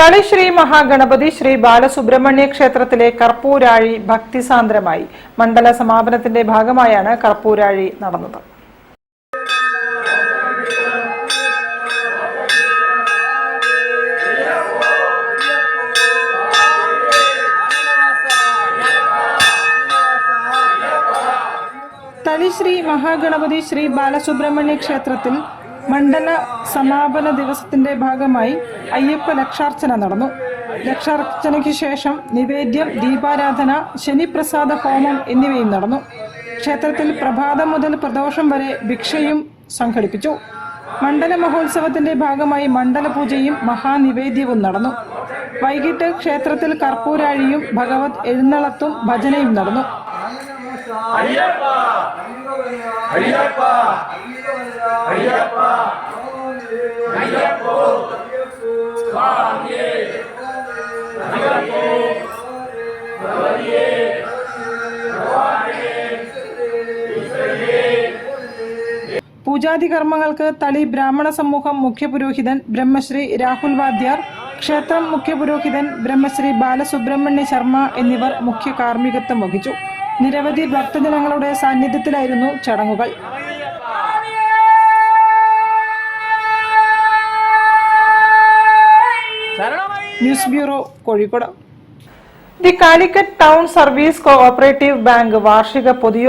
തളി ശ്രീ മഹാഗണപതി ശ്രീ ബാലസുബ്രഹ്മണ്യ ക്ഷേത്രത്തിലെ കർപ്പൂരാഴി ഭക്തിസാന്ദ്രമായി. മണ്ഡല സമാപനത്തിന്റെ ഭാഗമായാണ് കർപ്പൂരാഴി നടന്നത്. തളി ശ്രീ മഹാഗണപതി ശ്രീ ബാലസുബ്രഹ്മണ്യ ക്ഷേത്രത്തിൽ മണ്ഡല സമാപന ദിവസത്തിന്റെ ഭാഗമായി അയ്യപ്പ ലക്ഷാർച്ചന നടന്നു. ലക്ഷാർച്ചനയ്ക്ക് ശേഷം നിവേദ്യം, ദീപാരാധന, ശനിപ്രസാദ ഹോമം എന്നിവയും നടന്നു. ക്ഷേത്രത്തിൽ പ്രഭാതം മുതൽ പ്രദോഷം വരെ ഭിക്ഷയും സംഘടിപ്പിച്ചു. മണ്ഡല മഹോത്സവത്തിന്റെ ഭാഗമായി മണ്ഡല പൂജയും മഹാനിവേദ്യവും നടന്നു. വൈകിട്ട് ക്ഷേത്രത്തിൽ കർപ്പൂരാഴിയും ഭഗവത് എഴുന്നള്ളത്തും ഭജനയും നടന്നു. പൂജാതി കർമ്മങ്ങൾക്ക് തളി ബ്രാഹ്മണ സമൂഹം മുഖ്യപുരോഹിതൻ ബ്രഹ്മശ്രീ രാഹുൽ വാദ്യാർ, ക്ഷേത്രം മുഖ്യപുരോഹിതൻ ബ്രഹ്മശ്രീ ബാലസുബ്രഹ്മണ്യ ശർമ്മ എന്നിവർ മുഖ്യ കാർമ്മികത്വം വഹിച്ചു. നിരവധി ഭക്തജനങ്ങളുടെ സാന്നിധ്യത്തിലായിരുന്നു ചടങ്ങുകൾ. News bureau, Kozhikode. The Calicut town service cooperative bank വാർഷിക പൊതുയോഗം